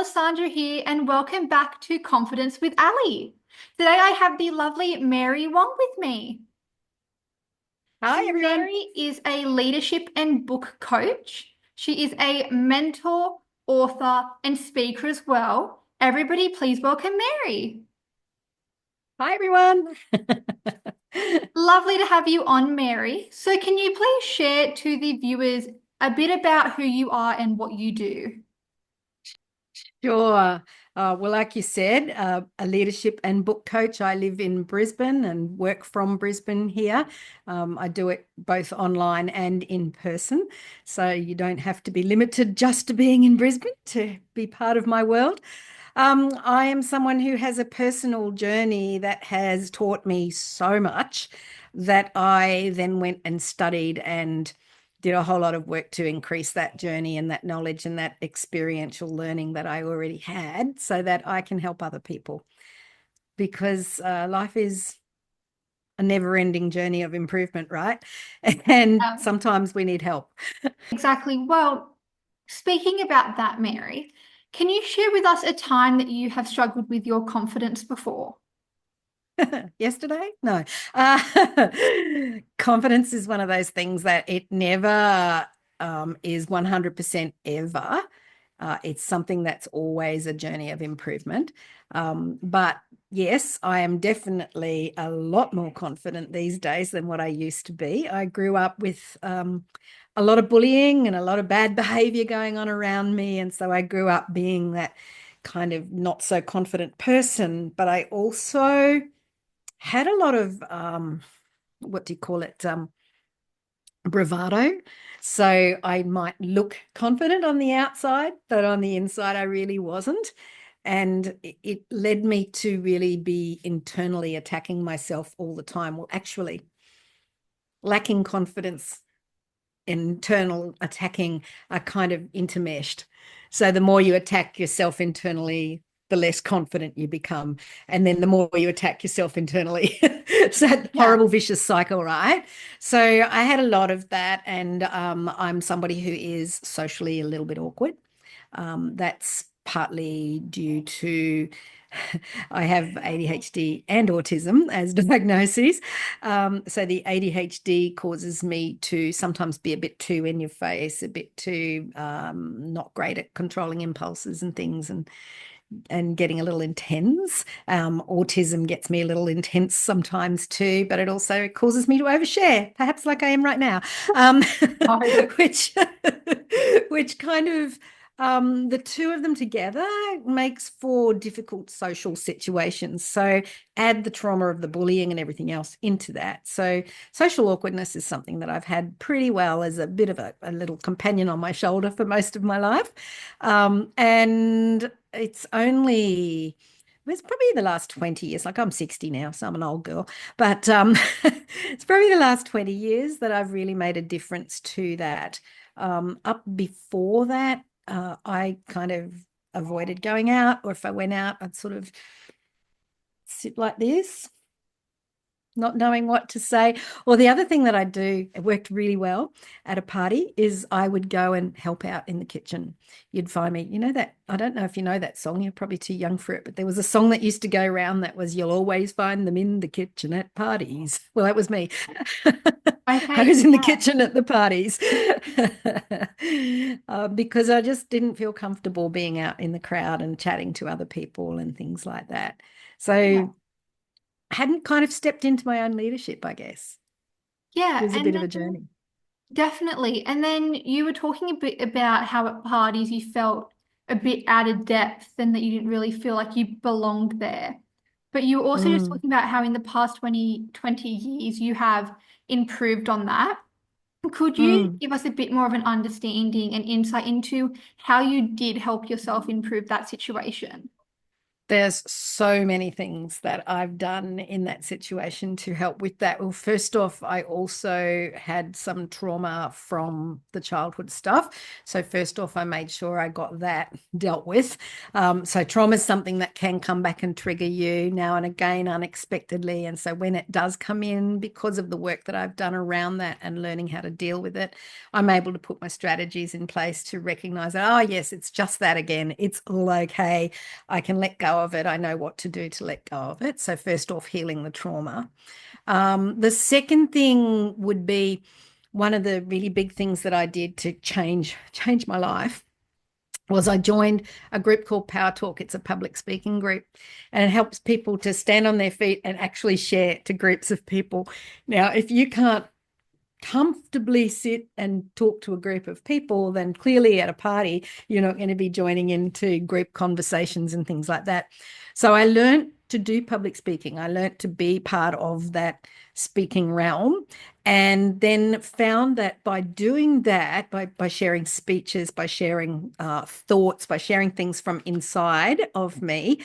Alessandra here, and welcome back to Confidence with Ali. Today I have the lovely Mary Wong with me. So Hi, everyone. Mary is a leadership and book coach. She is a mentor, author, and speaker as well. Everybody, please welcome Mary. Hi, everyone. Lovely to have you on, Mary. So can you please share to the viewers a bit about who you are and what you do? Sure. Well, like you said, a leadership and book coach. I live in Brisbane and work from Brisbane here. I do it both online and in person. So you don't have to be limited just to being in Brisbane to be part of my world. I am someone who has a personal journey that has taught me so much that I then went and studied and did a whole lot of work to increase that journey and that knowledge and that experiential learning that I already had so that I can help other people because life is a never-ending journey of improvement, right? And sometimes we need help. Exactly. Well, speaking about that, Mary, can you share with us a time that you have struggled with your confidence before? Yesterday? No. Confidence is one of those things that it never is 100% ever. It's something that's always a journey of improvement. But yes, I am definitely a lot more confident these days than what I used to be. I grew up with a lot of bullying and a lot of bad behavior going on around me. And so I grew up being that kind of not so confident person. But I also had a lot of what do you call it? Bravado. So I might look confident on the outside, but on the inside, I really wasn't. And it led me to really be internally attacking myself all the time. Well, actually, lacking confidence, internal attacking are kind of intermeshed. So the more you attack yourself internally, the less confident you become. And then the more you attack yourself internally. It's that Yeah. horrible vicious cycle, right? So I had a lot of that. And I'm somebody who is socially a little bit awkward. That's partly due to I have ADHD and autism as diagnoses. So the ADHD causes me to sometimes be a bit too in your face, a bit too not great at controlling impulses and things, and getting a little intense. Autism gets me a little intense sometimes too, but it also causes me to overshare, perhaps like I am right now, Oh, which which kind of the two of them together makes for difficult social situations. So add the trauma of the bullying and everything else into that. So social awkwardness is something that I've had pretty well as a bit of a little companion on my shoulder for most of my life. And it's probably the last 20 years, like I'm 60 now, so I'm an old girl, but it's probably the last 20 years that I've really made a difference to that. Up before that, I kind of avoided going out, or if I went out, I'd sort of sit like this, not knowing what to say. Or the other thing that I do, it worked really well at a party, is I would go and help out in the kitchen. You'd find me, you know that, I don't know if you know that song, you're probably too young for it, but there was a song that used to go around that was, "You'll always find them in the kitchen at parties." Well, that was me. I okay. was in the kitchen at the parties because I just didn't feel comfortable being out in the crowd and chatting to other people and things like that. Yeah. So hadn't kind of stepped into my own leadership, I guess. It Yeah. was a And bit of a then journey. definitely. And then you were talking a bit about how at parties you felt a bit out of depth and that you didn't really feel like you belonged there. But you were also just Mm, talking about how in the past 20 years you have improved on that. Could you mm. give us a bit more of an understanding and insight into how you did help yourself improve that situation? There's so many things that I've done in that situation to help with that. Well, first off, I also had some trauma from the childhood stuff. So, first off, I made sure I got that dealt with. So, trauma is something that can come back and trigger you now and again unexpectedly. And so, when it does come in, because of the work that I've done around that and learning how to deal with it, I'm able to put my strategies in place to recognize that, oh, yes, it's just that again. It's all okay. I can let go of it. I know what to do to let go of it. So, first off, healing the trauma. The second thing would be one of the really big things that I did to change my life was I joined a group called Power Talk. It's a public speaking group, and it helps people to stand on their feet and actually share to groups of people. Now, if you can't comfortably sit and talk to a group of people, then clearly at a party, you're not going to be joining into group conversations and things like that. So I learned to do public speaking. I learned to be part of that speaking realm, and then found that by doing that, by sharing speeches, by sharing thoughts, by sharing things from inside of me,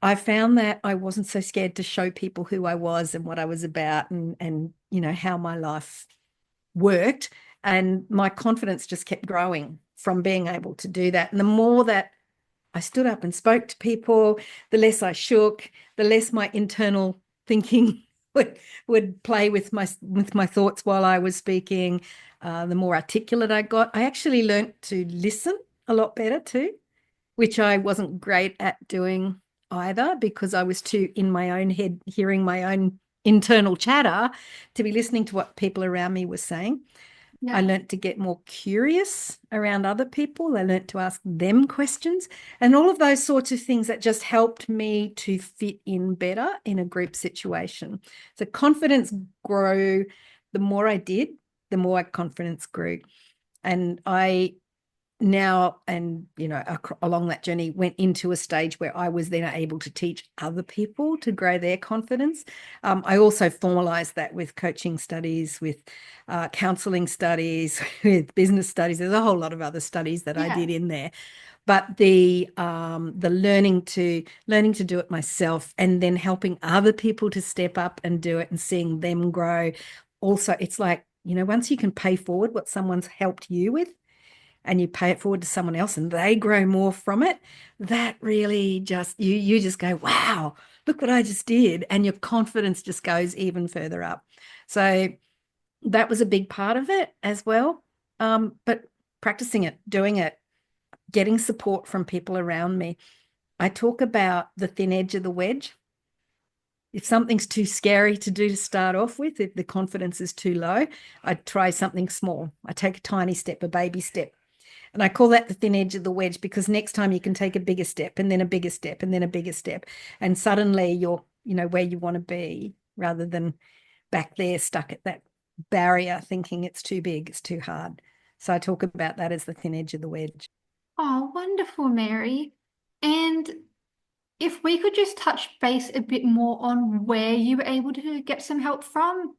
I found that I wasn't so scared to show people who I was and what I was about, and how my life worked, and my confidence just kept growing from being able to do that. And the more that I stood up and spoke to people, the less I shook, the less my internal thinking would play with my thoughts while I was speaking. The more articulate I got. I actually learned to listen a lot better too, which I wasn't great at doing either, because I was too in my own head, hearing my own internal chatter, to be listening to what people around me were saying. I Yeah. learnt to get more curious around other people. I learnt to ask them questions, and all of those sorts of things that just helped me to fit in better in a group situation. So confidence grew. The more I did, the more confidence grew. And I now, and along that journey, went into a stage where I was then able to teach other people to grow their confidence. I also formalized that with coaching studies, with counseling studies, with business studies. There's a whole lot of other studies that I Yeah. did in there, but the learning to do it myself, and then helping other people to step up and do it, and seeing them grow. Also, it's like, once you can pay forward what someone's helped you with, and you pay it forward to someone else and they grow more from it, that really just, you just go, wow, look what I just did. And your confidence just goes even further up. So that was a big part of it as well. But practicing it, doing it, getting support from people around me. I talk about the thin edge of the wedge. If something's too scary to do to start off with, if the confidence is too low, I try something small. I take a tiny step, a baby step. And I call that the thin edge of the wedge, because next time you can take a bigger step, and then a bigger step, and then a bigger step. And suddenly you're, where you want to be, rather than back there stuck at that barrier thinking it's too big, it's too hard. So I talk about that as the thin edge of the wedge. Oh, wonderful, Mary. And if we could just touch base a bit more on where you were able to get some help from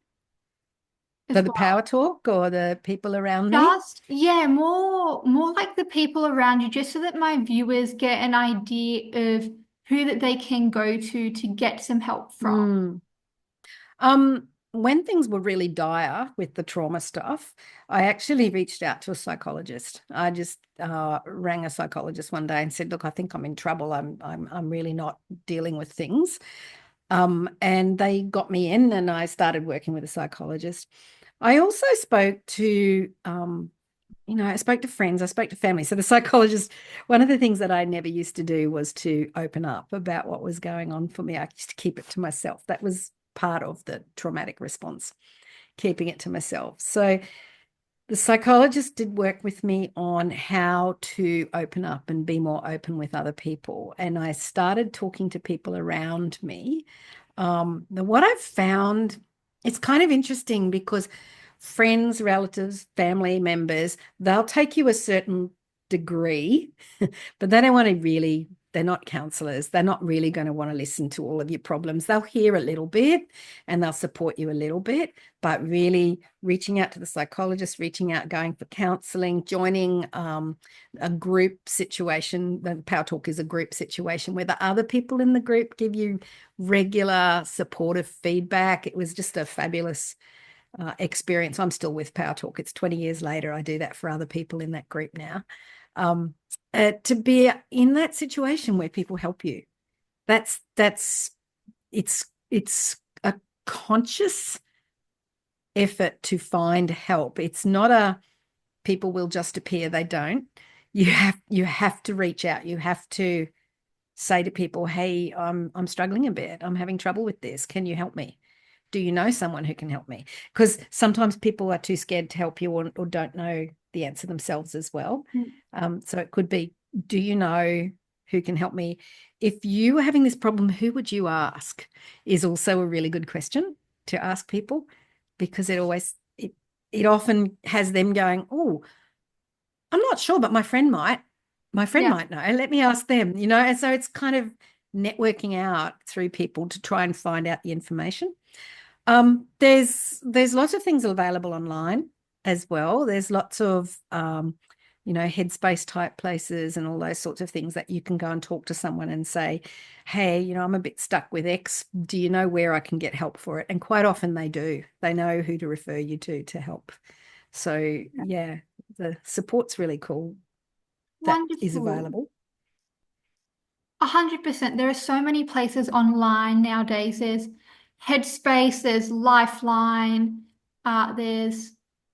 So as the well. power talk, or the people around me. Just, yeah, more like the people around you, just so that my viewers get an idea of who that they can go to get some help from. Mm. When things were really dire with the trauma stuff, I actually reached out to a psychologist. I just rang a psychologist one day and said, "Look, I think I'm in trouble. I'm really not dealing with things." And they got me in, and I started working with a psychologist. I also spoke to I spoke to friends, I spoke to family. So the psychologist, one of the things that I never used to do was to open up about what was going on for me. I used to keep it to myself. That was part of the traumatic response, keeping it to myself. So the psychologist did work with me on how to open up and be more open with other people. And I started talking to people around me. What I've found, it's kind of interesting, because friends, relatives, family members, they'll take you a certain degree, but they don't want to really They're not counselors. They're not really going to want to listen to all of your problems. They'll hear a little bit and they'll support you a little bit, but really reaching out to the psychologist, reaching out, going for counseling, joining a group situation. The Power Talk is a group situation where the other people in the group give you regular supportive feedback. It was just a fabulous experience. I'm still with Power Talk. It's 20 years later. I do that for other people in that group now. To be in that situation where people help you, that's it's a conscious effort to find help. It's not a people will just appear. They don't. You have to reach out. You have to say to people, hey, I'm struggling a bit. I'm having trouble with this. Can you help me? Do you know someone who can help me? Because sometimes people are too scared to help you or don't know the answer themselves as well. So it could be, do you know who can help me? If you are having this problem, who would you ask? Is also a really good question to ask people, because it often has them going, oh, I'm not sure, but my friend might. My friend Yeah. might know. Let me ask them, And so it's kind of networking out through people to try and find out the information. There's lots of things available online as well. There's lots of headspace type places and all those sorts of things that you can go and talk to someone and say, hey, I'm a bit stuck with X. Do you know where I can get help for it? And quite often they do. They know who to refer you to help. So yeah, the support's really cool that is Wonderful. available. 100%. There are so many places online nowadays. There's Headspace, there's Lifeline, there's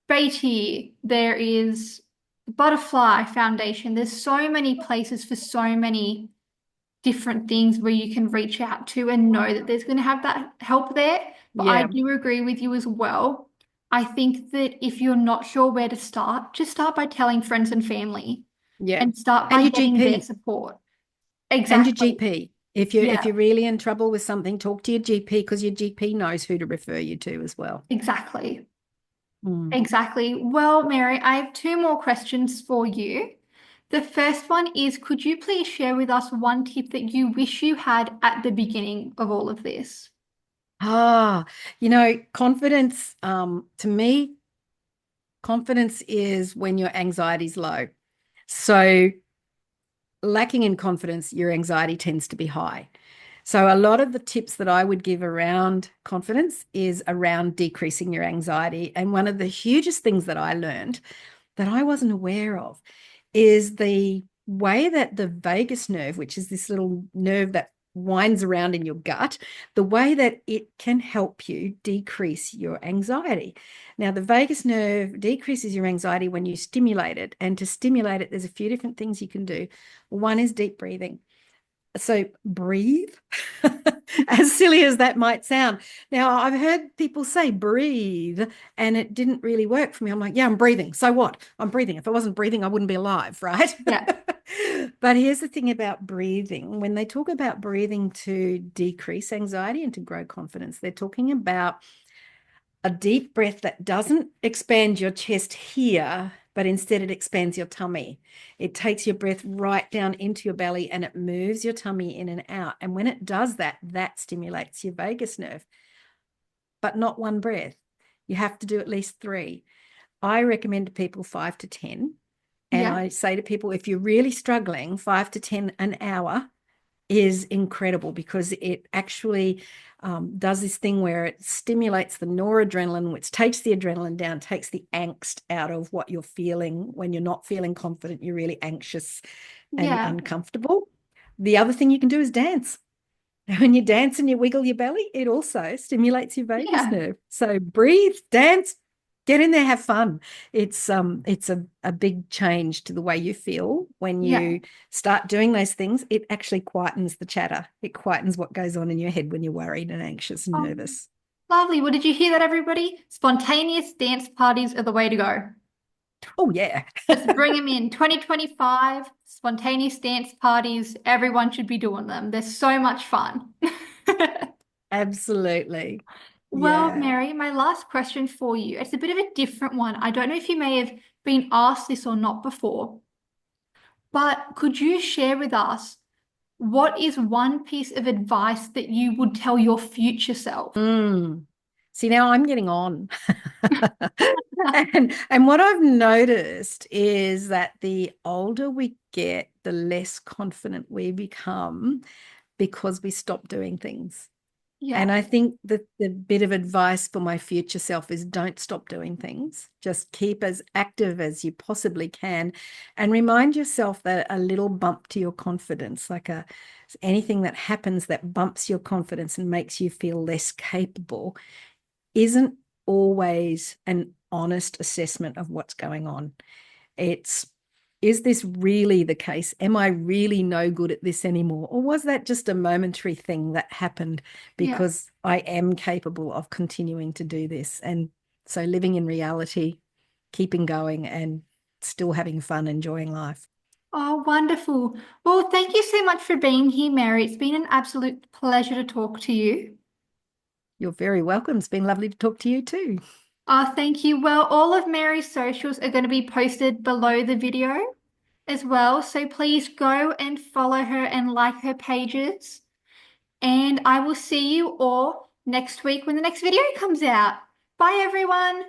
Beatty, there is Butterfly Foundation. There's so many places for so many different things where you can reach out to and know that there's going to have that help there. But I Yeah, do agree with you as well. I think that if you're not sure where to start, just start by telling friends and family yeah. and start And by your getting their GP. support. And your Exactly. GP. If you're Yeah, really in trouble with something, talk to your GP, because your GP knows who to refer you to as well. exactly. Mm. Exactly. Well, Mary, I have two more questions for you. The first one is, could you please share with us one tip that you wish you had at the beginning of all of this? Ah, confidence, to me, confidence is when your anxiety's low. So lacking in confidence, your anxiety tends to be high. So a lot of the tips that I would give around confidence is around decreasing your anxiety. And one of the hugest things that I learned that I wasn't aware of is the way that the vagus nerve, which is this little nerve that winds around in your gut, the way that it can help you decrease your anxiety. Now, the vagus nerve decreases your anxiety when you stimulate it. And to stimulate it, there's a few different things you can do. One is deep breathing. So breathe, as silly as that might sound. Now, I've heard people say breathe, and it didn't really work for me. I'm like, yeah, I'm breathing. So what? I'm breathing. If I wasn't breathing, I wouldn't be alive, right? Yeah. But here's the thing about breathing. When they talk about breathing to decrease anxiety and to grow confidence, they're talking about a deep breath that doesn't expand your chest here, but instead it expands your tummy. It takes your breath right down into your belly and it moves your tummy in and out. And when it does that, that stimulates your vagus nerve, but not one breath. You have to do at least 3. I recommend to people 5 to 10. And Yeah. I say to people, if you're really struggling, 5 to 10 an hour is incredible, because it actually does this thing where it stimulates the noradrenaline, which takes the adrenaline down, takes the angst out of what you're feeling when you're not feeling confident. You're really anxious and Yeah. uncomfortable. The other thing you can do is dance. When you dance and you wiggle your belly, it also stimulates your vagus Yeah. nerve. So breathe, dance, get in there, have fun. It's a big change to the way you feel when Yeah. you start doing those things. It actually quietens the chatter. It quietens what goes on in your head when you're worried and anxious and Oh, nervous. lovely. Well, did you hear that, everybody? Spontaneous dance parties are the way to go. Oh yeah. Let's bring them in. 2025, spontaneous dance parties. Everyone should be doing them. They're so much fun. Absolutely. Well, Yeah. Mary, my last question for you. It's a bit of a different one. I don't know if you may have been asked this or not before, but could you share with us what is one piece of advice that you would tell your future self? Mm. See, now I'm getting on. And what I've noticed is that the older we get, the less confident we become because we stop doing things. Yeah, And I think that the bit of advice for my future self is don't stop doing things. Just keep as active as you possibly can and remind yourself that a little bump to your confidence, anything that happens that bumps your confidence and makes you feel less capable, isn't always an honest assessment of what's going on. It's, is this really the case? Am I really no good at this anymore? Or was that just a momentary thing that happened yeah. because I am capable of continuing to do this? And so living in reality, keeping going, and still having fun, enjoying life. Oh, wonderful. Well, thank you so much for being here, Mary. It's been an absolute pleasure to talk to you. You're very welcome. It's been lovely to talk to you too. Thank you. Well, all of Mary's socials are going to be posted below the video as well. So please go and follow her and like her pages. And I will see you all next week when the next video comes out. Bye, everyone.